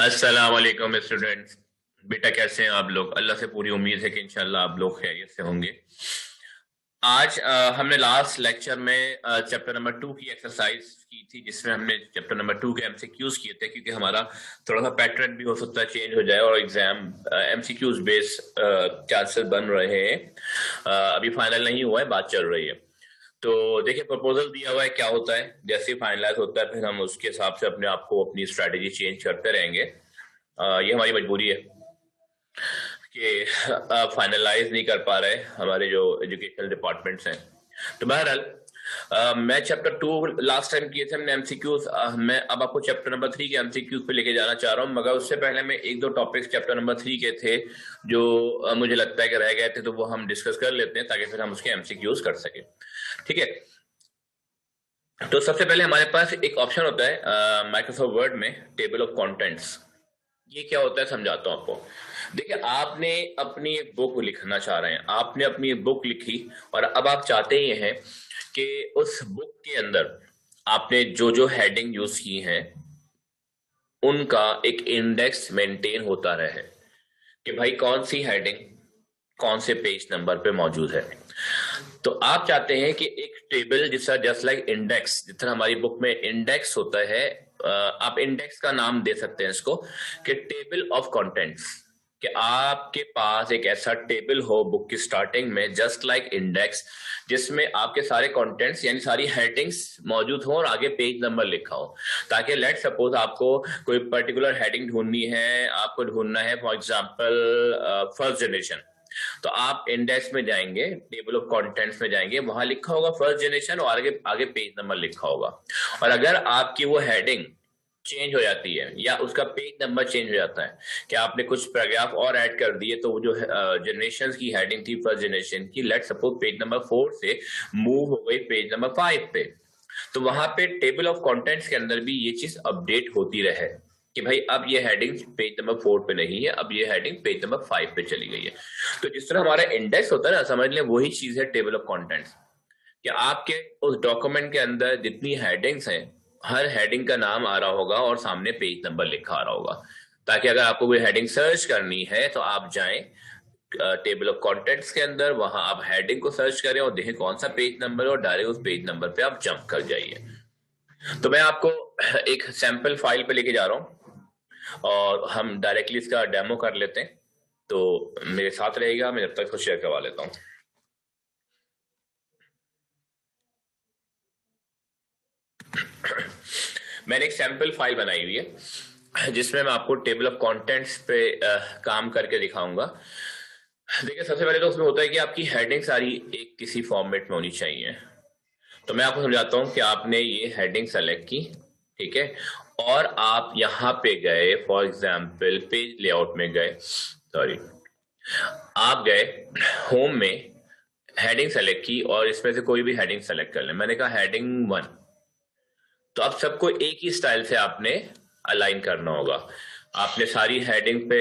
अस्सलाम वालेकुम स्टूडेंट्स। बेटा कैसे हैं आप लोग? अल्लाह से पूरी उम्मीद है कि इंशाल्लाह आप लोग खैरियत से होंगे। आज हमने लास्ट लेक्चर में चैप्टर नंबर 2 की एक्सरसाइज की थी, जिसमें हमने चैप्टर नंबर 2 के एमसीक्यूज किए थे, क्योंकि हमारा थोड़ा सा पैटर्न भी हो सकता है चेंज हो जाए और एग्जाम एमसीक्यूज बेस चांसेस बन रहे हैं। अभी फाइनल नहीं हुआ है, बात चल रही है। तो देखिए, प्रपोजल दिया हुआ है, क्या होता है जैसे फाइनलाइज होता है फिर हम उसके हिसाब से अपने आप को अपनी स्ट्रैटेजी चेंज करते रहेंगे। ये हमारी मजबूरी है कि फाइनलाइज नहीं कर पा रहे हमारे जो एजुकेशनल डिपार्टमेंट्स हैं। तो बहरहाल मैं चैप्टर 2 लास्ट टाइम किए थे हमने एमसीक्यूज। मैं अब आपको चैप्टर नंबर 3 के एमसीक्यूज पे लेके जाना चाह रहा हूँ, मगर उससे पहले मैं एक दो टॉपिक्स चैप्टर नंबर 3 के थे जो मुझे लगता है कि रह गए थे, तो वो हम डिस्कस कर लेते हैं ताकि फिर हम उसके एमसीक्यूज कर सके। ठीक है। तो सबसे पहले हमारे पास एक ऑप्शन होता है माइक्रोसॉफ्ट वर्ड में, टेबल ऑफ कंटेंट्स। ये क्या होता है समझाता हूं आपको। देखिए, आपने अपनी एक बुक लिखना चाह रहे हैं, आपने अपनी एक बुक लिखी और अब आप चाहते ये हैं कि उस बुक के अंदर आपने जो जो हेडिंग यूज की हैं उनका एक इंडेक्स मेंटेन होता रहे कि भाई कौन सी हेडिंग कौन से पेज नंबर पे मौजूद है। तो आप चाहते हैं कि एक टेबल जैसा, जस्ट लाइक इंडेक्स, जिस तरह हमारी बुक में इंडेक्स होता है, आप इंडेक्स का नाम दे सकते हैं इसको कि टेबल ऑफ कंटेंट्स, कि आपके पास एक ऐसा टेबल हो बुक की स्टार्टिंग में, जस्ट लाइक इंडेक्स, जिसमें आपके सारे कंटेंट्स यानी सारी हेडिंग्स मौजूद हो और आगे पेज नंबर लिखा हो। ताकि लेट सपोज आपको कोई पर्टिकुलर हेडिंग ढूंढनी है, आपको ढूंढना है फॉर एग्जांपल फर्स्ट जनरेशन, तो आप इंडेक्स में जाएंगे, टेबल ऑफ कंटेंट्स में जाएंगे, वहां लिखा होगा फर्स्ट जनरेशन और आगे आगे पेज नंबर लिखा होगा। और अगर आपकी वो हेडिंग चेंज हो जाती है या उसका पेज नंबर चेंज हो जाता है कि आपने कुछ पैराग्राफ और ऐड कर दिए, तो वो जो जनरेशन की हेडिंग थी फर्स्ट जनरेशन की, लेट सपोज पेज नंबर 4 से मूव हो गई पेज नंबर 5 पे, तो वहां पे टेबल ऑफ कंटेंट्स के अंदर भी ये चीज अपडेट होती रहे कि भाई अब ये हेडिंग पेज नंबर 4 पे नहीं है, अब ये हेडिंग पेज नंबर 5 पे चली गई है। तो जिस तरह हमारा इंडेक्स होता है ना, समझ लें वही चीज है टेबल ऑफ कंटेंट्स, कि आपके उस डॉक्यूमेंट के अंदर जितनी हेडिंग्स हैं, हर हेडिंग का नाम आ रहा होगा और सामने पेज नंबर लिखा आ रहा होगा, ताकि अगर आपको कोई हेडिंग सर्च करनी है तो आप जाएं टेबल ऑफ कंटेंट्स के अंदर, वहां आप हेडिंग को सर्च करें और देखें कौन सा पेज नंबर है और डायरेक्ट उस पेज नंबर पे आप जंप कर जाइए। तो मैं आपको एक सैंपल फाइल पे लेके जा रहा हूं और हम डायरेक्टली इसका डेमो कर लेते हैं। तो मेरे साथ रहेगा, मैं जब तक इसको शेयर करवा लेता हूं। मैंने एक सैंपल फाइल बनाई हुई है जिसमें मैं आपको टेबल ऑफ कंटेंट्स पे काम करके दिखाऊंगा। देखिए, सबसे पहले तो उसमें होता है कि आपकी हेडिंग सारी एक किसी फॉर्मेट में होनी चाहिए। तो मैं आपको समझाता हूं कि आपने ये हेडिंग सेलेक्ट की, ठीक है, और आप यहां पे गए, फॉर एग्जांपल पेज लेआउट में गए, सॉरी, आप गए होम में, हेडिंग सेलेक्ट की और इसमें से कोई भी हेडिंग सेलेक्ट कर लें। मैंने कहा हेडिंग 1। तो अब सबको एक ही स्टाइल से आपने अलाइन करना होगा। आपने सारी हेडिंग पे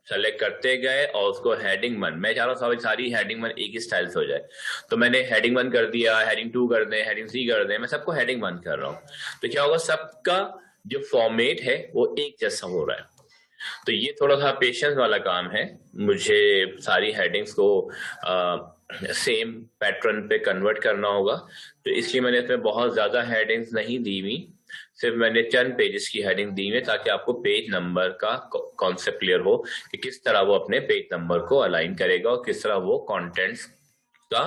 सेलेक्ट करते गए और उसको हेडिंग 1, मैं चाह रहा हूँ सारी हेडिंग 1 एक ही स्टाइल से हो जाए। तो मैंने हेडिंग 1 कर दिया, हेडिंग 2 कर दें, हेडिंग 3 कर दें, मैं सबको हेडिंग 1 कर रहा हूँ। तो क्या होगा, सबका जो फॉर्मेट है वो एक जैसा हो रहा है। तो ये थोड़ा सा पेशेंस वाला काम है, मुझे सारी हेडिंग्स को सेम पैटर्न पे कन्वर्ट करना होगा। तो इसलिए मैंने इसमें बहुत ज्यादा हेडिंग्स नहीं दी हुई, सिर्फ मैंने चंद पेजेस की हेडिंग दी है ताकि आपको पेज नंबर का कॉन्सेप्ट क्लियर हो कि किस तरह वो अपने पेज नंबर को अलाइन करेगा और किस तरह वो कंटेंट्स का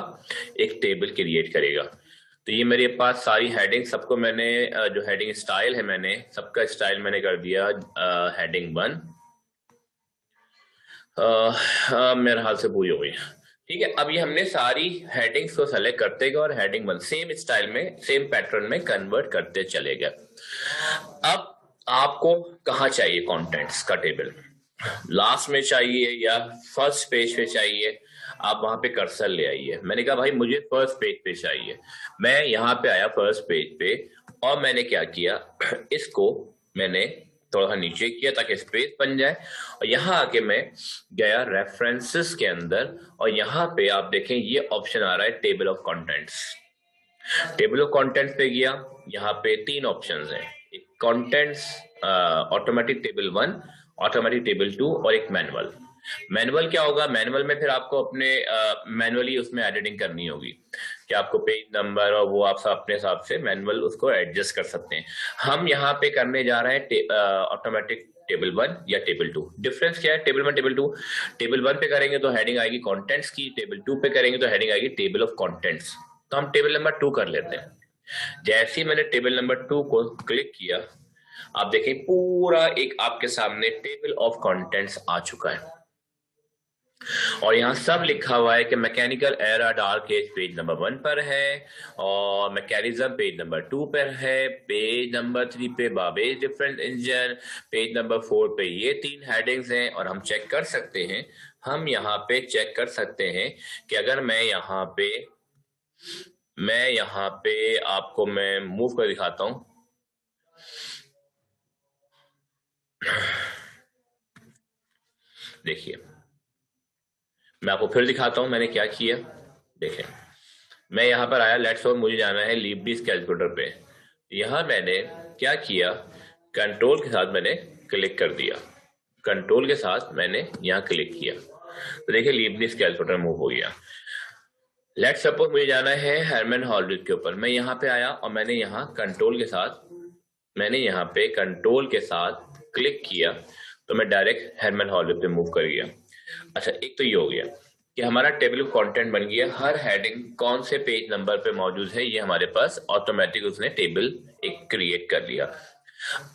एक टेबल क्रिएट करेगा। तो ये मेरे पास सारी हेडिंग, सबको मैंने जो हेडिंग स्टाइल है, मैंने सबका स्टाइल मैंने कर दिया हेडिंग 1। मेरे हाल से पूरी हो गई। ठीक है, अब ये हमने सारी हेडिंग्स को सेलेक्ट करते गए और हेडिंग 1 सेम स्टाइल में, सेम पैटर्न में कन्वर्ट करते चले गए। अब आपको कहाँ चाहिए कंटेंट्स का टेबल, लास्ट में चाहिए या फर्स्ट पेज पे चाहिए? आप वहां पे कर्सर ले आइए। मैंने कहा भाई मुझे फर्स्ट पेज पे चाहिए। मैं यहाँ पे आया फर्स्ट पेज पे और मैंने क्या किया, इसको मैंने थोड़ा सा नीचे किया ताकि स्पेस बन जाए, और यहाँ आके मैं गया रेफरेंसेस के अंदर और यहाँ पे आप देखें ये ऑप्शन आ रहा है table of contents. Table of contents पे गया, यहाँ पे 3 ऑप्शंस हैं, एक contents, automatic table 1, automatic table 2 और एक मैनुअल। मैनुअल क्या होगा? मैनुअल में फिर आपको अपने मैनुअली उसमें एडिटिंग करनी होगी कि आपको पेज नंबर और वो आप सब अपने हिसाब से मैनुअल उसको एडजस्ट कर सकते हैं। हम यहाँ पे करने जा रहे हैं ऑटोमेटिक टेबल 1 या टेबल 2। डिफरेंस क्या है टेबल 1 टेबल 2? टेबल 1 पे करेंगे तो हेडिंग आएगी कंटेंट्स की, टेबल 2 पे करेंगे तो हेडिंग आएगी टेबल ऑफ कंटेंट्स। तो हम टेबल नंबर 2 कर लेते हैं। जैसे ही मैंने टेबल नंबर 2 को क्लिक किया, आप देखें पूरा एक आपके सामने टेबल ऑफ कंटेंट्स आ चुका है और यहाँ सब लिखा हुआ है कि mechanical era dark age page number 1 पर है और मैकेनिज्म पेज नंबर 2 पर है, पेज नंबर 3 पे Babbage different engine, page number 4 पे ये 3 हेडिंग्स हैं। और हम चेक कर सकते हैं, हम यहाँ पे चेक कर सकते हैं कि अगर मैं यहाँ पे आपको मैं मूव कर दिखाता हूं, देखिए मैं आपको फिर दिखाता हूं मैंने क्या किया। देखें मैं यहां पर आया, लेट्स सपोज मुझे जाना है लिबनीज़ कैलकुलेटर पे। यहां मैंने क्या किया, कंट्रोल के साथ मैंने क्लिक कर दिया, कंट्रोल के साथ मैंने यहां क्लिक किया तो देखिए लिबनीज़ कैलकुलेटर मूव हो गया। लेट्स सपोज मुझे जाना है हरमन हॉलरिच के ऊपर। मैं यहाँ पे आया और मैंने यहाँ कंट्रोल के साथ क्लिक किया तो मैं डायरेक्ट हरमन हॉलरिच पे मूव कर गया। अच्छा, एक तो ये हो गया कि हमारा टेबल ऑफ कंटेंट बन गया, हर हेडिंग कौन से पेज नंबर पे मौजूद है ये हमारे पास ऑटोमेटिक उसने टेबल एक क्रिएट कर लिया।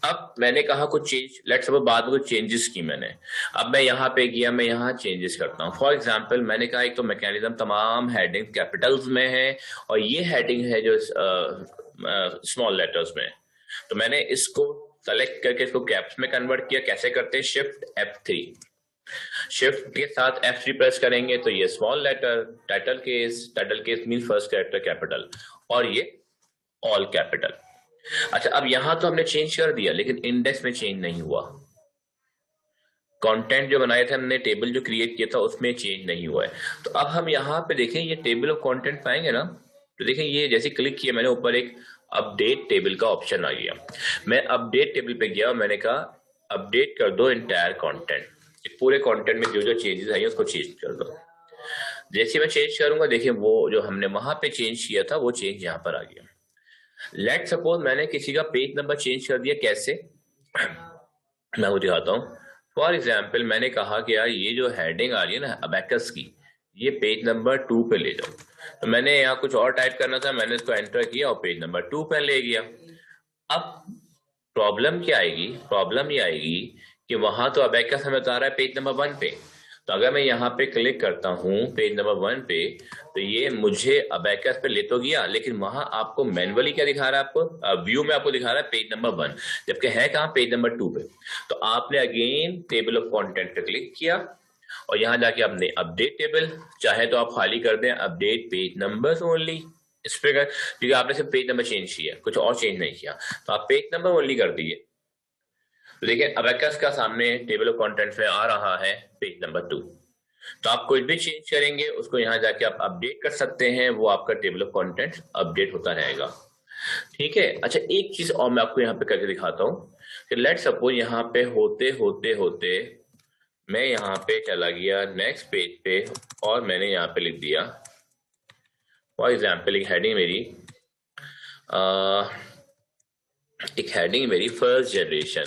अब मैंने कहा कुछ चेंज, लेट्स सपोज बाद में कुछ चेंजेस की मैंने। अब मैं यहाँ पे गया, मैं यहाँ चेंजेस करता हूँ। फॉर एग्जांपल मैंने कहा एक तो मैकेनिज्म तमाम हेडिंग कैपिटल्स में है और ये हेडिंग है जो स्मॉल लेटर्स में, तो मैंने इसको सेलेक्ट करके इसको कैप्स में कन्वर्ट किया। कैसे करते हैं? शिफ्ट F3, शिफ्ट के साथ F3 प्रेस करेंगे तो ये small letter, title case mean first character capital और ये ऑल कैपिटल। अच्छा, अब यहां तो हमने चेंज कर दिया लेकिन इंडेक्स में चेंज नहीं हुआ। कंटेंट जो बनाए थे हमने, टेबल जो क्रिएट किया था उसमें चेंज नहीं हुआ है। तो अब हम यहाँ पे देखें ये टेबल ऑफ कंटेंट पाएंगे ना, तो देखें ये जैसे क्लिक किया मैंने ऊपर एक अपडेट टेबल का ऑप्शन आ गया। मैं अपडेट टेबल पे गया और मैंने कहा अपडेट कर दो इंटायर कंटेंट, पूरे कंटेंट में जो जो चेंजेस आई उसको चेंज कर दो। जैसे मैं चेंज करूंगा देखिए वो जो हमने वहां पे चेंज किया था वो चेंज यहाँ पर आ गया। लेट सपोज मैंने किसी का पेज नंबर चेंज कर दिया, कैसे मैं वो दिखाता हूँ। फॉर एग्जाम्पल मैंने कहा कि यार ये जो हेडिंग आ रही है ना अबैकस की, ये पेज नंबर 2 पे ले जाओ। तो मैंने यहाँ कुछ और टाइप करना था, मैंने इसको एंटर किया और पेज नंबर 2 पे ले गया। अब प्रॉब्लम क्या आएगी? प्रॉब्लम ये आएगी कि वहां तो अबैकस हमें बता रहा है पेज नंबर 1 पे, तो अगर मैं यहाँ पे क्लिक करता हूँ पेज नंबर 1 पे तो ये मुझे अबैकस पे ले तो गया, लेकिन वहां आपको मैनुअली क्या दिखा रहा है, आपको व्यू में आपको दिखा रहा है पेज नंबर 1, जबकि है कहाँ? पेज नंबर 2 पे। तो आपने अगेन टेबल ऑफ कंटेंट पे क्लिक किया और यहाँ जाके आपने अपडेट टेबल, चाहे तो आप खाली कर दें अपडेट पेज नंबर्स ओनली इस पे, क्योंकि आपने सिर्फ पेज नंबर चेंज किया, कुछ और चेंज नहीं किया, तो आप पेज नंबर ओनली कर दिए। तो देखिए अबैकस का सामने टेबल ऑफ कंटेंट्स में आ रहा है पेज नंबर 2। तो आप कुछ भी चेंज करेंगे उसको यहाँ जाके आप अपडेट कर सकते हैं, वो आपका टेबल ऑफ कंटेंट्स अपडेट होता रहेगा। ठीक है। अच्छा, एक चीज और मैं आपको यहाँ पे करके दिखाता हूँ कि लेट सपोज यहाँ पे होते होते होते मैं यहाँ पे चला गया नेक्स्ट पेज पे और मैंने यहाँ पे लिख दिया फॉर एग्जाम्पल एक हेडिंग मेरी फर्स्ट जनरेशन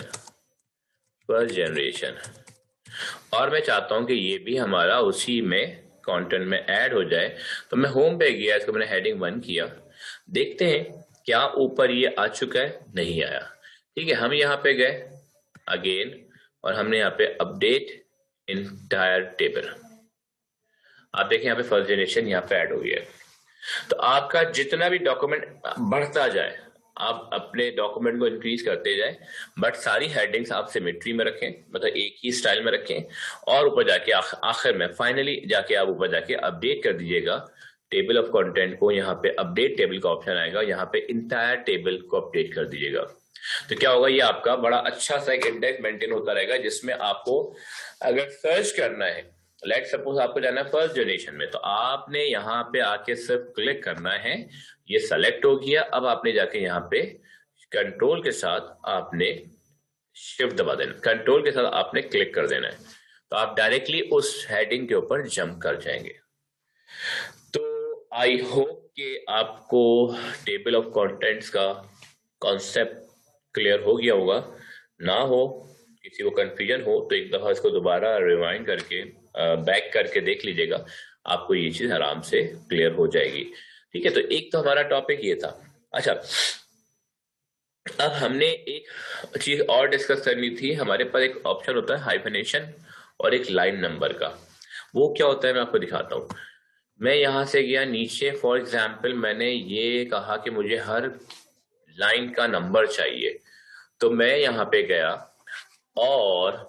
और मैं चाहता हूं कि ये भी हमारा उसी में कंटेंट में ऐड हो जाए। तो मैं होम पे गया, इसको मैंने हेडिंग 1 किया, देखते हैं क्या ऊपर ये आ चुका है, नहीं आया। ठीक है, हम यहाँ पे गए अगेन और हमने यहाँ पे अपडेट इंटायर टेबल, आप देखें यहाँ पे फर्स्ट जनरेशन यहाँ पे ऐड हो गया है। तो आपका जितना भी डॉक्यूमेंट बढ़ता जाए आप अपने डॉक्यूमेंट को इंक्रीज करते जाए, बट सारी हेडिंग्स आप सिमेट्री में रखें, मतलब एक ही स्टाइल में रखें और ऊपर जाके आखिर में फाइनली जाके आप ऊपर जाके अपडेट कर दीजिएगा टेबल ऑफ कंटेंट को। यहाँ पे अपडेट टेबल का ऑप्शन आएगा, यहाँ पे इंटायर टेबल को अपडेट कर दीजिएगा। तो क्या होगा, ये आपका बड़ा अच्छा सा एक इंडेक्स मेंटेन होता रहेगा जिसमें आपको अगर सर्च करना है, लेट सपोज आपको जाना है फर्स्ट जनरेशन में, तो आपने यहाँ पे आके सिर्फ क्लिक करना है, ये सेलेक्ट हो गया। अब आपने जाके यहाँ पे कंट्रोल के साथ आपने शिफ्ट दबा देना, कंट्रोल के साथ आपने क्लिक कर देना है, तो आप डायरेक्टली उस हेडिंग के ऊपर जंप कर जाएंगे। तो आई होप कि आपको टेबल ऑफ कंटेंट्स का कॉन्सेप्ट क्लियर हो गया होगा। ना हो, किसी को कंफ्यूजन हो तो एक दफा इसको दोबारा रिवाइंड करके बैक करके देख लीजिएगा, आपको ये चीज आराम से क्लियर हो जाएगी। ठीक है, तो एक तो हमारा टॉपिक ये था। अच्छा, अब हमने एक चीज और डिस्कस करनी थी। हमारे पास एक ऑप्शन होता है हाइफेनेशन और एक लाइन नंबर का। वो क्या होता है मैं आपको दिखाता हूँ। मैं यहां से गया नीचे, फॉर एग्जाम्पल मैंने ये कहा कि मुझे हर लाइन का नंबर चाहिए, तो मैं यहाँ पे गया और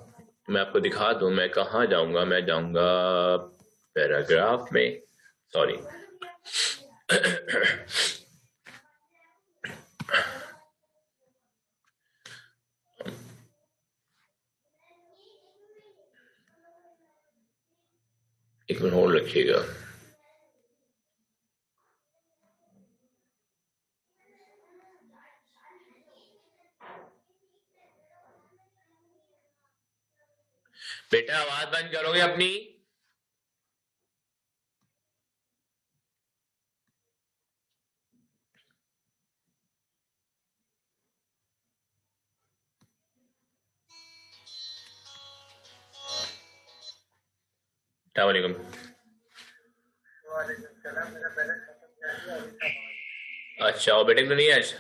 मैं आपको दिखा दूं मैं कहाँ जाऊंगा। मैं जाऊंगा पैराग्राफ में, सॉरी एक मिनट होल्ड रखिएगा। बेटा आवाज बंद करोगे अपनी? अस्सलामुअलैकुम। अच्छा, और बेटे तो नहीं आज?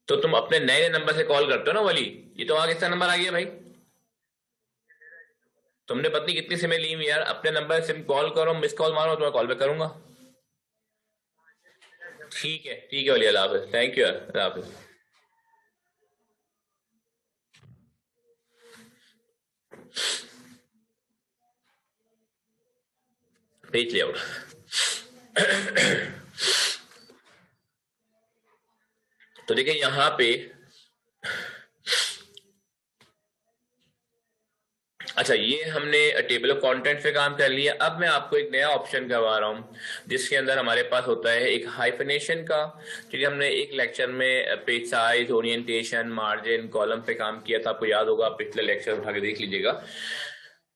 तो तुम अपने नए नंबर से कॉल करते हो ना वाली? ये तो वहां किसका नंबर आ गया भाई? तुमने पत्नी कितनी सिमें ली हुई यार? अपने नंबर से कॉल करो, मिस कॉल मारो तो मैं कॉल पे करूंगा। ठीक है वाली, अल्लाह हाफिज, थैंक यू यार, अल्लाह हाफिज। Page layout. तो देखिए यहां पे, अच्छा ये हमने टेबल ऑफ कंटेंट पे काम कर लिया। अब मैं आपको एक नया ऑप्शन करवा रहा हूँ जिसके अंदर हमारे पास होता है एक हाइफेनेशन का। क्योंकि हमने एक लेक्चर में page size, orientation, margin, column पे काम किया था, आपको याद होगा, पिछले लेक्चर उठा के देख लीजिएगा।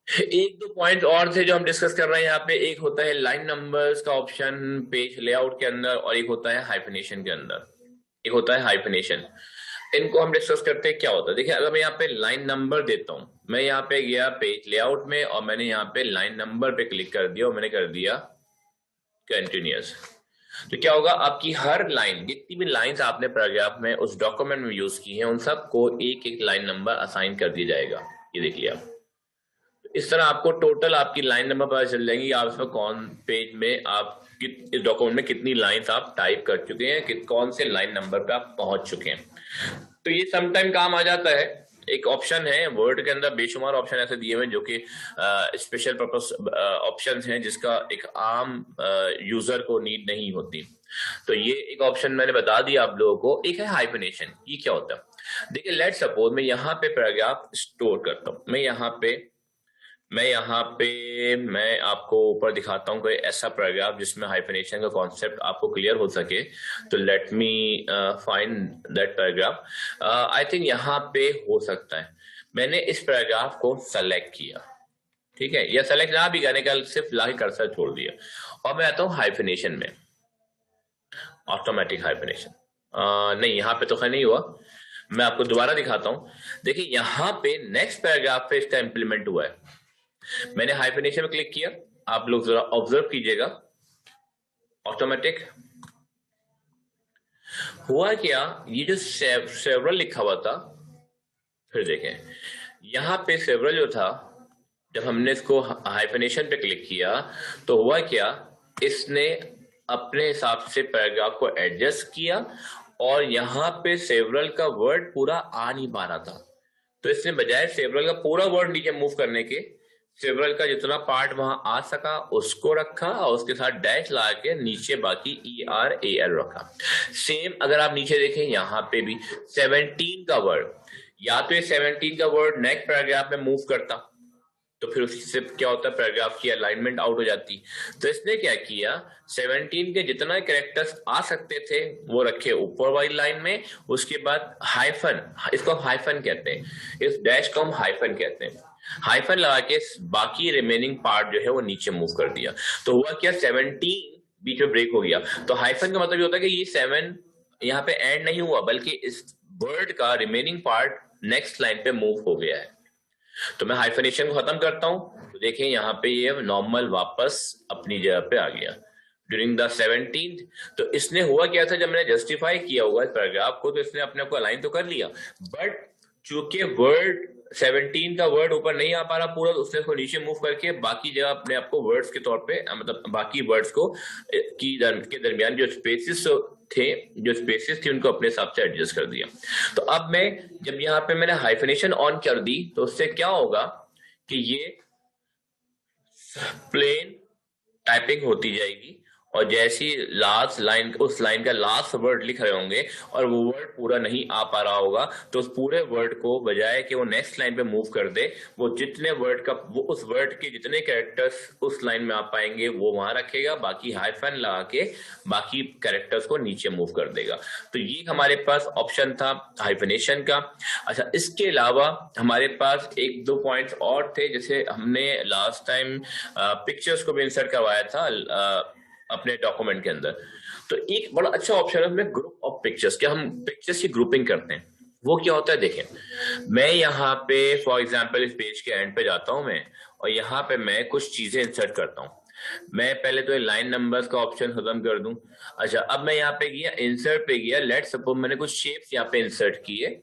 एक दो पॉइंट और थे जो हम डिस्कस कर रहे हैं यहाँ पे। एक होता है लाइन नंबर्स का ऑप्शन पेज लेआउट के अंदर, और एक होता है हाइफेनेशन के अंदर, एक होता है हाइफेनेशन। इनको हम डिस्कस करते हैं क्या होता है। देखिए अगर मैं यहाँ पे लाइन नंबर देता हूं, मैं यहाँ पे गया पेज लेआउट में और मैंने यहाँ पे लाइन नंबर पे क्लिक कर दिया और मैंने कर दिया कंटिन्यूअस, तो क्या होगा, आपकी हर लाइन, जितनी भी लाइंस आपने पैराग्राफ में उस डॉक्यूमेंट में यूज की हैं, उन सबको एक एक लाइन नंबर असाइन कर दिया जाएगा। ये देख लिया आप। इस तरह आपको टोटल आपकी लाइन नंबर पता चल जाएंगी, आप इसमें कौन पेज में आप इस डॉक्यूमेंट में कितनी लाइंस आप टाइप कर चुके हैं, कौन से लाइन नंबर पे आप पहुंच चुके हैं। तो ये समटाइम काम आ जाता है। एक ऑप्शन है वर्ड के अंदर, बेशुमार ऑप्शन ऐसे दिए हुए जो कि स्पेशल पर्पस ऑप्शंस हैं जिसका एक आम यूजर को नीड नहीं होती। तो ये एक ऑप्शन मैंने बता दिया आप लोगों को। एक है हाइफेनेशन। ये क्या होता है? देखिए लेट सपोज मैं यहाँ पे पैराग्राफ स्टोर करता हूँ। मैं यहाँ पे मैं आपको ऊपर दिखाता हूँ कोई ऐसा पैराग्राफ जिसमें हाइफेनेशन का कॉन्सेप्ट आपको क्लियर हो सके। तो let me find that paragraph. I think यहाँ पे हो सकता है। मैंने इस पैराग्राफ को सेलेक्ट किया, ठीक है, या सेलेक्ट ना भी करने का, सिर्फ लाके कर्सर छोड़ दिया और मैं आता हूँ हाइफेनेशन में, ऑटोमेटिक हाइफेनेशन। नहीं, यहाँ पे तो खैर नहीं हुआ। मैं आपको दोबारा दिखाता हूँ। देखिए यहाँ पे नेक्स्ट पैराग्राफ पे इसका इंप्लीमेंट हुआ है। मैंने हाइफेनेशन में क्लिक किया, आप लोग जरा ऑब्जर्व कीजिएगा, ऑटोमेटिक हुआ क्या, ये जो सेवरल लिखा हुआ था, फिर देखें यहां पे सेवरल जो था, जब हमने इसको हाइफेनेशन पे क्लिक किया तो हुआ क्या, इसने अपने हिसाब से पैराग्राफ को एडजस्ट किया और यहां पे सेवरल का वर्ड पूरा आ नहीं पा रहा था, तो इसने बजाय सेवरल का पूरा वर्ड नीचे मूव करने के, सेवरल का जितना पार्ट वहां आ सका उसको रखा और उसके साथ डैश ला के नीचे बाकी ERAL रखा। सेम अगर आप नीचे देखें यहाँ पे भी 17 का वर्ड, या तो ये 17 का वर्ड नेक्स्ट पैराग्राफ में मूव करता, तो फिर उससे क्या होता है, पैराग्राफ की अलाइनमेंट आउट हो जाती। तो इसने क्या किया, 17 के जितना कैरेक्टर्स आ सकते थे वो रखे ऊपर वाली लाइन में, उसके बाद हाइफन, इसको हम हाइफन कहते हैं, इस डैश को हम हाइफन कहते हैं, हाइफन लगा के बाकी रिमेनिंग पार्ट जो है वो नीचे मूव कर दिया। तो हुआ क्या, 17 बीच में ब्रेक हो गया। तो हाइफन का मतलब ये होता है कि ये 7 यहाँ पे एंड नहीं हुआ, बल्कि इस वर्ड का रिमेनिंग पार्ट नेक्स्ट लाइन पे मूव हो गया है। तो मैं हाइफनेशन को खत्म करता हूं, तो देखें यहाँ पे ये नॉर्मल वापस अपनी जगह पे आ गया ड्यूरिंग द 17th। तो इसने हुआ क्या था, जब मैंने जस्टिफाई किया होगा इस पैराग्राफ को, तो इसने अपने आप को अलाइन तो कर लिया, बट चूंकि वर्ड 17 का वर्ड ऊपर नहीं आ पा रहा पूरा, तो उसने इसको नीचे मूव करके बाकी जगह अपने आप को वर्ड्स के तौर पे, मतलब बाकी वर्ड्स को के दरमियान जो स्पेसिस थे, जो स्पेसिस थी, उनको अपने हिसाब से एडजस्ट कर दिया। तो अब मैं जब यहाँ पे मैंने हाइफनेशन ऑन कर दी, तो उससे क्या होगा कि ये प्लेन टाइपिंग होती जाएगी, और जैसी लास्ट लाइन, उस लाइन का लास्ट वर्ड लिख रहे होंगे और वो वर्ड पूरा नहीं आ पा रहा होगा, तो उस पूरे वर्ड को बजाय कि वो नेक्स्ट लाइन पे मूव कर दे, वो जितने वर्ड का, वो उस वर्ड के जितने कैरेक्टर्स उस लाइन में आ पाएंगे वो वहां रखेगा, बाकी हाइफन लगा के बाकी कैरेक्टर्स को नीचे मूव कर देगा। तो ये हमारे पास ऑप्शन था हाइफनेशन का। अच्छा, इसके अलावा हमारे पास एक दो पॉइंट्स और थे, जैसे हमने लास्ट टाइम पिक्चर्स को भी इंसर्ट करवाया था अपने डॉक्यूमेंट के अंदर। तो एक बड़ा अच्छा ऑप्शन है उसमें ग्रुप ऑफ पिक्चर्स, क्या हम पिक्चर्स की ग्रुपिंग करते हैं। वो क्या होता है, देखें मैं यहाँ पे फॉर एग्जांपल इस पेज के एंड पे जाता हूं मैं, और यहाँ पे मैं कुछ चीजें इंसर्ट करता हूं। मैं पहले तो लाइन नंबर्स का ऑप्शन खत्म कर दूं। अच्छा, अब मैं यहाँ पे गया, इंसर्ट पे गया, लेट सपोज मैंने कुछ शेप्स यहाँ पे इंसर्ट किए,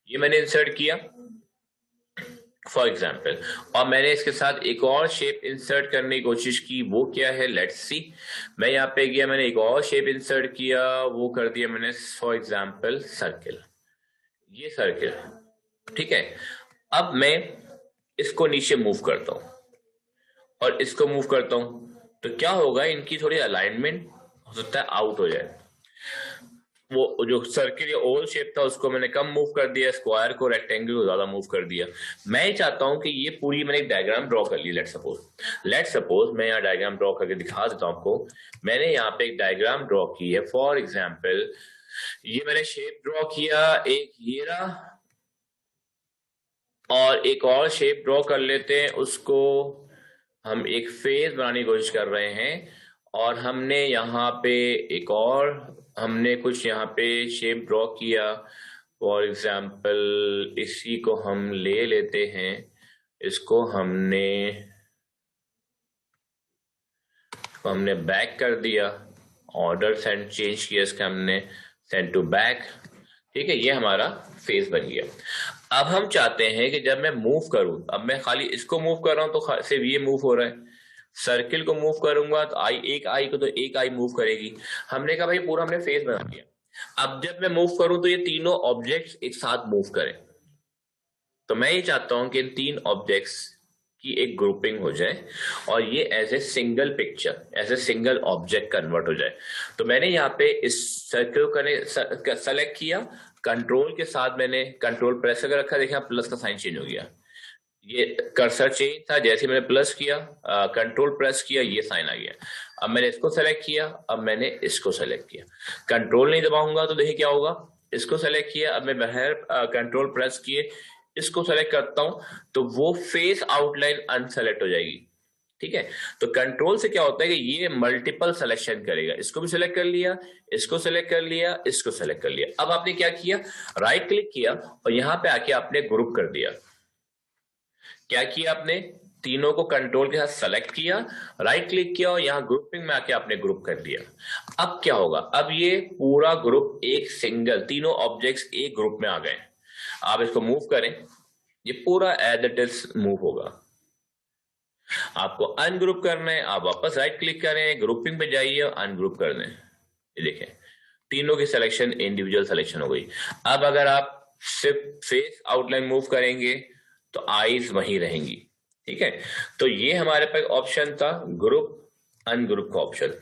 ये मैंने इंसर्ट किया फॉर एग्जाम्पल, और मैंने इसके साथ एक और शेप इंसर्ट करने की कोशिश की, वो क्या है, लेट्स सी। मैं यहाँ पे गया, मैंने एक और शेप इंसर्ट किया, वो कर दिया मैंने फॉर एग्जाम्पल सर्किल, ये सर्किल, ठीक है। अब मैं इसको नीचे मूव करता हूं और इसको मूव करता हूं, तो क्या होगा, इनकी थोड़ी अलाइनमेंट हो सकता है आउट हो जाए। वो जो सर्किल या ओवल शेप था उसको मैंने कम मूव कर दिया, स्क्वायर को, रेक्टेंगल को ज्यादा मूव कर दिया। मैं ही चाहता हूं कि ये पूरी मैंने एक डायग्राम ड्रॉ कर ली, लेट सपोज मैं यहाँ डायग्राम ड्रॉ करके दिखा देता हूं आपको। मैंने यहाँ पे एक डायग्राम ड्रॉ की है, फॉर एग्जाम्पल ये मैंने शेप ड्रॉ किया, एक ये रहा, और एक और शेप ड्रॉ कर लेते हैं, उसको हम एक फेस बनाने की कोशिश कर रहे हैं, और हमने यहाँ पे एक और, हमने कुछ यहाँ पे शेप ड्रॉ किया, फॉर एग्जाम्पल इसी को हम ले लेते हैं, इसको हमने बैक कर दिया, ऑर्डर सेंड चेंज किया, इसका हमने सेंड टू बैक, ठीक है, ये हमारा फेस बन गया। अब हम चाहते हैं कि जब मैं मूव करूं, अब मैं खाली इसको मूव कर रहा हूं तो सिर्फ ये मूव हो रहा है, सर्किल को मूव करूंगा तो एक आई को तो एक आई मूव करेगी। हमने कहा भाई पूरा हमने फेस बना दिया, अब जब मैं मूव करूं तो ये तीनों ऑब्जेक्ट्स एक साथ मूव करें। तो मैं ये चाहता हूं कि इन तीन ऑब्जेक्ट्स की एक ग्रुपिंग हो जाए और ये as a single picture, as a single object convert हो जाए। तो मैंने यहाँ पे इस सर्किल को सेलेक्ट किया, कंट्रोल के साथ मैंने कंट्रोल प्रेस करके रखा, देखिए प्लस का साइन चेंज हो गया, ये कर्सर चेंज था, जैसे मैंने प्लस किया, कंट्रोल प्रेस किया, ये साइन आ गया। अब मैंने इसको सेलेक्ट किया, अब मैंने इसको सेलेक्ट किया, कंट्रोल नहीं दबाऊंगा तो देखिए क्या होगा, इसको सेलेक्ट किया, अब मैं बाहर कंट्रोल प्रेस किए इसको सेलेक्ट करता हूं तो वो फेस आउटलाइन अनसेलेक्ट हो जाएगी, ठीक है। तो कंट्रोल से क्या होता है कि ये मल्टीपल सिलेक्शन करेगा, इसको भी सिलेक्ट कर लिया, इसको सिलेक्ट कर लिया, इसको सिलेक्ट कर लिया। अब आपने क्या किया, राइट क्लिक किया और यहां पे आके आपने ग्रुप कर दिया। क्या किया आपने, तीनों को कंट्रोल के साथ सेलेक्ट किया, राइट क्लिक किया और यहां ग्रुपिंग में आके आपने ग्रुप कर दिया। अब क्या होगा, अब ये पूरा ग्रुप एक सिंगल, तीनों ऑब्जेक्ट्स एक ग्रुप में आ गए। आप इसको मूव करें, ये पूरा एज इट इज मूव होगा। आपको अनग्रुप करना है, आप वापस राइट क्लिक करें, ग्रुपिंग पे जाइए, अनग्रुप कर दें, ये देखें तीनों की सिलेक्शन इंडिविजुअल सिलेक्शन हो गई। अब अगर आप सिर्फ फेस आउटलाइन मूव करेंगे तो आईज वहीं रहेंगी, ठीक है। तो ये हमारे पास ऑप्शन था ग्रुप अनग्रुप का ऑप्शन,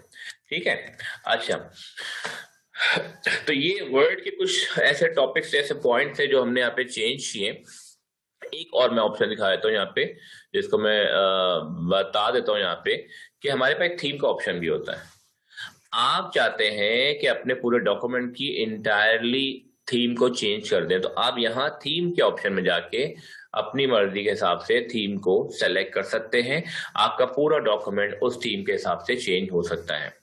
ठीक है। अच्छा, तो ये वर्ड के कुछ ऐसे टॉपिक्स, ऐसे पॉइंट्स थे जो हमने यहाँ पे चेंज किए। एक और मैं ऑप्शन दिखा देता हूँ यहाँ पे, जिसको मैं बता देता हूँ यहाँ पे, कि हमारे पास एक थीम का ऑप्शन भी होता है। आप चाहते हैं कि अपने पूरे डॉक्यूमेंट की इंटायरली थीम को चेंज कर दें, तो आप यहाँ थीम के ऑप्शन में जाके अपनी मर्जी के हिसाब से थीम को सेलेक्ट कर सकते हैं। आपका पूरा डॉक्यूमेंट उस थीम के हिसाब से चेंज हो सकता है।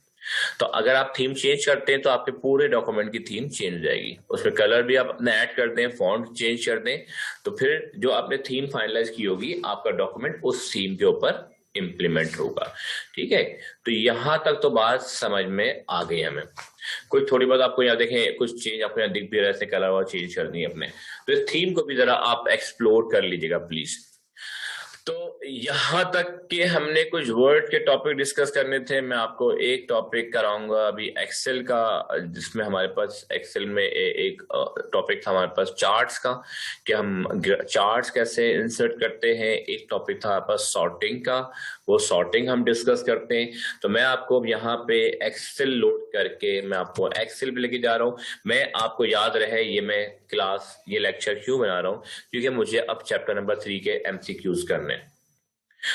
तो अगर आप थीम चेंज करते हैं तो आपके पूरे डॉक्यूमेंट की थीम चेंज हो जाएगी। उसमें कलर भी आप अपना ऐड कर दें, फॉन्ट चेंज कर दें, तो फिर जो आपने थीम फाइनलाइज की होगी, आपका डॉक्यूमेंट उस थीम के ऊपर इंप्लीमेंट होगा। ठीक है, तो यहां तक तो बात समझ में आ गई हमें। कुछ थोड़ी बहुत आपको यहाँ देखें, कुछ चेंज आपको यहाँ दिख भी रहा है, कलर और चेंज करनी है अपने, तो इस थीम को भी जरा आप एक्सप्लोर कर लीजिएगा प्लीज। तो यहां तक कि हमने कुछ वर्ड के टॉपिक डिस्कस करने थे। मैं आपको एक टॉपिक कराऊंगा अभी एक्सेल का, जिसमें हमारे पास एक्सेल में एक टॉपिक था हमारे पास चार्ट्स का, कि हम चार्ट्स कैसे इंसर्ट करते हैं। एक टॉपिक था हमारे पास सॉर्टिंग का, वो सॉर्टिंग हम डिस्कस करते हैं। तो मैं आपको यहाँ पे एक्सेल लोड करके मैं आपको एक्सेल भी लेके जा रहा हूँ। मैं आपको याद रहे ये मैं क्लास, ये लेक्चर क्यों बना रहा हूँ, क्योंकि मुझे अब चैप्टर नंबर 3 के एमसीक्यूज करने।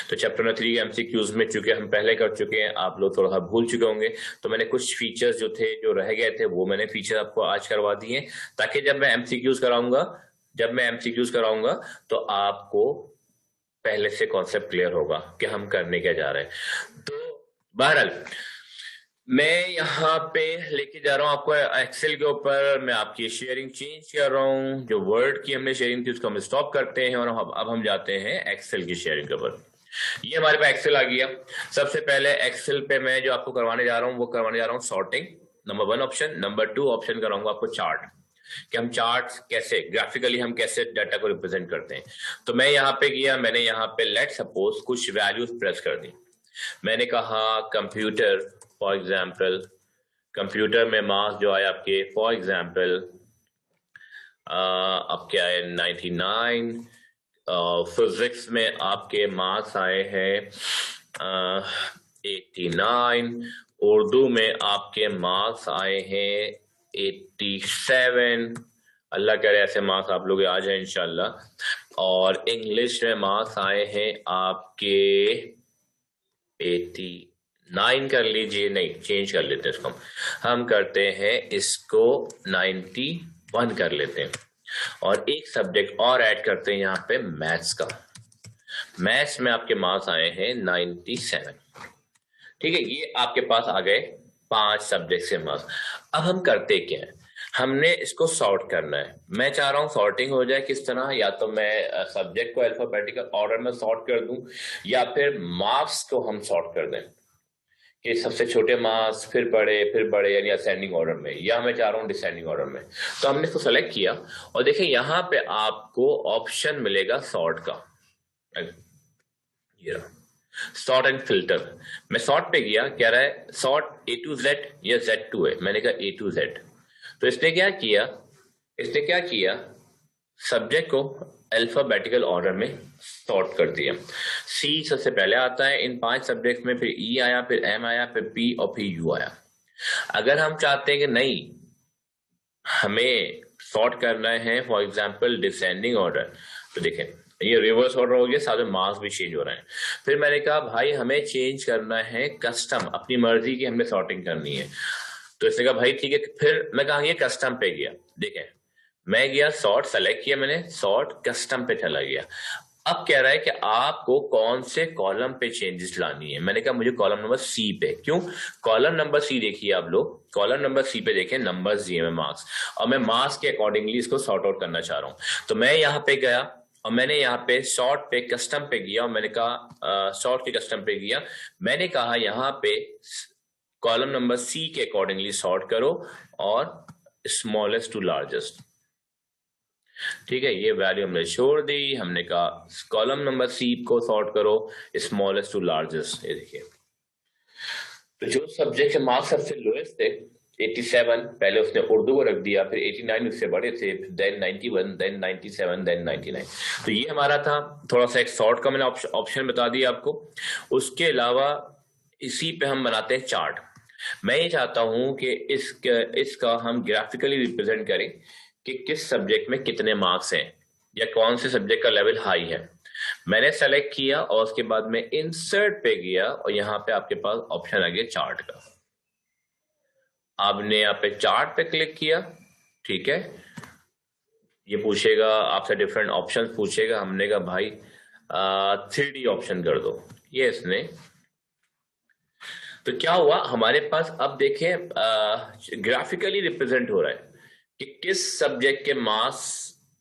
तो चैप्टर नंबर 3 के एमसीक्यूज में चूंकि हम पहले कर चुके हैं, आप लोग थोड़ा सा भूल चुके होंगे, तो मैंने कुछ फीचर्स जो थे, जो रह गए थे, वो मैंने फीचर आपको आज करवा दिए, ताकि जब मैं एमसीक्यूज कराऊंगा तो आपको पहले से कॉन्सेप्ट क्लियर होगा कि हम करने क्या जा रहे हैं। तो बहरहाल मैं यहाँ पे लेके जा रहा हूँ आपको एक्सेल के ऊपर। मैं आपकी शेयरिंग चेंज कर रहा हूँ, जो वर्ड की हमने शेयरिंग थी उसको हम स्टॉप करते हैं, और अब हम जाते हैं एक्सेल की शेयरिंग के ऊपर। ये हमारे पास एक्सेल आ गया। सबसे पहले एक्सेल पे मैं जो आपको करवाने जा रहा हूँ, वो करवाने जा रहा हूँ sorting, number 1 option. Number 2 option कराऊंगा आपको चार्ट, कि हम चार्ट कैसे ग्राफिकली हम कैसे डाटा को रिप्रेजेंट करते हैं। तो मैं यहाँ पे गया, मैंने यहाँ पे लेट सपोज कुछ वैल्यूज प्रेस कर दी। मैंने कहा कंप्यूटर, फॉर एग्जाम्पल कंप्यूटर में मार्क्स जो आए आपके, फॉर एग्जाम्पल आपके आए 99। फिजिक्स में आपके मार्क्स आए हैं 89। उर्दू में आपके मार्क्स आए हैं 87। अल्लाह करे ऐसे मार्क्स आप लोग आ जाए इंशाल्लाह। और इंग्लिश में मार्क्स आए हैं आपके 89 कर लीजिए, नहीं चेंज कर लेते हैं इसको, हम करते हैं इसको 91 कर लेते हैं। और एक सब्जेक्ट और ऐड करते हैं यहाँ पे मैथ्स का। मैथ्स में आपके मार्क्स आए हैं 97। ठीक है, ये आपके पास आ गए 5 सब्जेक्ट से मार्क्स। अब हम करते क्या है, हमने इसको सॉर्ट करना है। मैं चाह रहा हूं सॉर्टिंग हो जाए किस तरह, या तो मैं सब्जेक्ट को अल्फाबेटिकल ऑर्डर में सॉर्ट कर दूं, या फिर मार्क्स को हम सॉर्ट कर दें कि सबसे छोटे मार्क्स फिर बड़े यानी असेंडिंग ऑर्डर में, या मैं चाह रहा हूं डिसेंडिंग ऑर्डर में। तो हमने इसको सेलेक्ट किया, और देखिए यहां पे आपको ऑप्शन मिलेगा सॉर्ट का, ये सॉर्ट एंड फिल्टर। मैं सॉर्ट पे गया, कह रहा है सॉर्ट A to Z या Z to A, मैंने कहा A to Z। तो इसने क्या किया, सब्जेक्ट को अल्फाबेटिकल ऑर्डर में सॉर्ट कर दिया। C सबसे पहले आता है इन 5 सब्जेक्ट में, फिर E आया, फिर M आया, फिर P और फिर U आया। अगर हम चाहते हैं कि नहीं हमें सॉर्ट करना है फॉर एग्जाम्पल डिसेंडिंग ऑर्डर, तो देखें ये रिवर्स ऑर्डर हो गया, साथ में मार्क्स भी चेंज हो रहे हैं। फिर मैंने कहा भाई हमें चेंज करना है कस्टम, अपनी मर्जी की हमने सॉर्टिंग करनी है। तो इसने कहा भाई ठीक है। फिर मैं कहा ये कस्टम पे गया, देखें मैं गया सॉर्ट सेलेक्ट किया, मैंने सॉर्ट कस्टम पे चला गया। अब कह रहा है कि आपको कौन से कॉलम पे चेंजेस लानी है। मैंने कहा मुझे कॉलम नंबर C पे। क्यों? कॉलम नंबर C देखिए आप लोग, कॉलम नंबर C पे देखें नंबर्स दिए में मार्क्स, और मैं मार्क्स के अकॉर्डिंगली इसको सॉर्ट आउट करना चाह रहा हूं। तो मैं यहाँ पे गया और मैंने यहाँ पे सॉर्ट पे कस्टम पे गया, और मैंने कहा सॉर्ट के कस्टम पे गया, मैंने कहा यहाँ पे कॉलम नंबर C के अकॉर्डिंगली सॉर्ट करो और स्मॉलेस्ट टू लार्जेस्ट। ठीक है, ये वैल्यू हमने छोड़ दी, हमने कहा कॉलम नंबर C को सॉर्ट करो स्मॉलेस्ट टू लार्जेस्ट। ये देखिए, तो जो सब्जेक्ट के मार्क्स सबसे लोएस्ट थे 87, पहले उसने उर्दू को रख दिया, फिर 89 उससे बड़े थे, देन 91, देन 97, देन 99। तो ये हमारा था थोड़ा सा एक सॉर्ट का मैंने ऑप्शन बता दिया आपको। उसके अलावा इसी पे हम बनाते हैं चार्ट। मैं ये चाहता हूं कि इसका हम ग्राफिकली रिप्रेजेंट करें कि किस सब्जेक्ट में कितने मार्क्स हैं। या कौन से सब्जेक्ट का लेवल हाई है। मैंने सेलेक्ट किया और उसके बाद में इंसर्ट पे गया और यहाँ पे आपके पास ऑप्शन आ गया चार्ट का। आपने यहाँ पे चार्ट पे क्लिक किया, ठीक है। ये पूछेगा आपसे, डिफरेंट ऑप्शन पूछेगा। हमने कहा भाई 3D ऑप्शन कर दो, ये इसने। तो क्या हुआ हमारे पास, अब देखें ग्राफिकली रिप्रेजेंट हो रहा है कि किस सब्जेक्ट के मार्क्स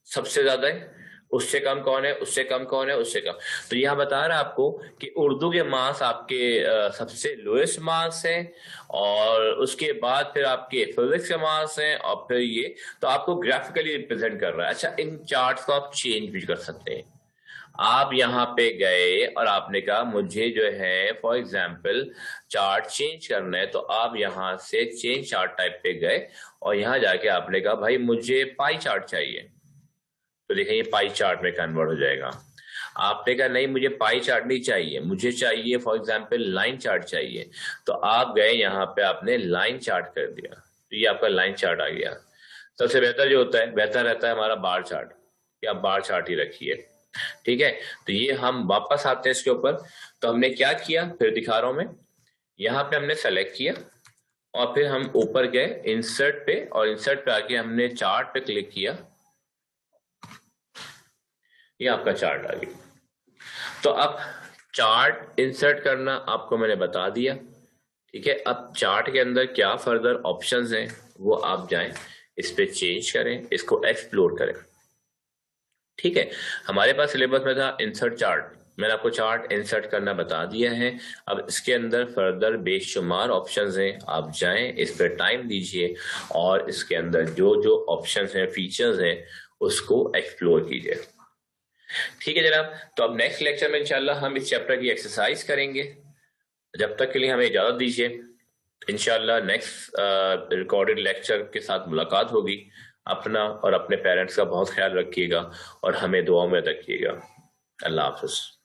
सबसे ज्यादा है, उससे कम कौन है, उससे कम कौन है, उससे कम। तो यह बता रहा है आपको कि उर्दू के मार्क्स आपके सबसे लोएस्ट मार्क्स हैं, और उसके बाद फिर आपके फिजिक्स के मार्क्स हैं, और फिर ये। तो आपको ग्राफिकली रिप्रेजेंट कर रहा है। अच्छा, इन चार्ट्स को आप चेंज भी कर सकते हैं। आप यहाँ पे गए और आपने कहा मुझे जो है फॉर एग्जाम्पल चार्ट चेंज करना है, तो आप यहाँ से चेंज चार्ट टाइप पे गए और यहाँ जाके आपने कहा भाई मुझे पाई चार्ट चाहिए, तो देखें ये पाई चार्ट में कन्वर्ट हो जाएगा। आपने कहा नहीं मुझे पाई चार्ट नहीं चाहिए, मुझे चाहिए फॉर एग्जाम्पल लाइन चार्ट चाहिए, तो आप गए यहाँ पे आपने लाइन चार्ट कर दिया, तो ये आपका लाइन चार्ट आ गया। सबसे बेहतर जो होता है, बेहतर रहता है हमारा बार चार्ट, या बार चार्ट ही रखिए, ठीक है। तो ये हम वापस आते हैं इसके ऊपर। तो हमने क्या किया, फिर दिखा रहा हूं मैं। यहाँ पे हमने सेलेक्ट किया और फिर हम ऊपर गए इंसर्ट पे, और इंसर्ट पे आके हमने चार्ट पे क्लिक किया, ये आपका चार्ट आ गया। तो अब चार्ट इंसर्ट करना आपको मैंने बता दिया, ठीक है। अब चार्ट के अंदर क्या फर्दर ऑप्शंस हैं वो आप जाएं, इस पे चेंज करें, इसको एक्सप्लोर करें, ठीक है। हमारे पास सिलेबस में था इंसर्ट चार्ट, मैंने आपको चार्ट इंसर्ट करना बता दिया है। अब इसके अंदर फर्दर बेशुमार ऑप्शंस हैं, आप जाएं, इस पर टाइम दीजिए और इसके अंदर जो जो ऑप्शंस हैं, फीचर्स हैं, उसको एक्सप्लोर कीजिए, ठीक है जनाब। तो अब नेक्स्ट लेक्चर में इंशाल्लाह हम इस चैप्टर की एक्सरसाइज करेंगे। जब तक के लिए हमें इजाजत दीजिए, इंशाल्लाह नेक्स्ट रिकॉर्डेड लेक्चर के साथ मुलाकात होगी। अपना और अपने पेरेंट्स का बहुत ख्याल रखिएगा और हमें दुआओं में रखिएगा। अल्लाह हाफ़िज़।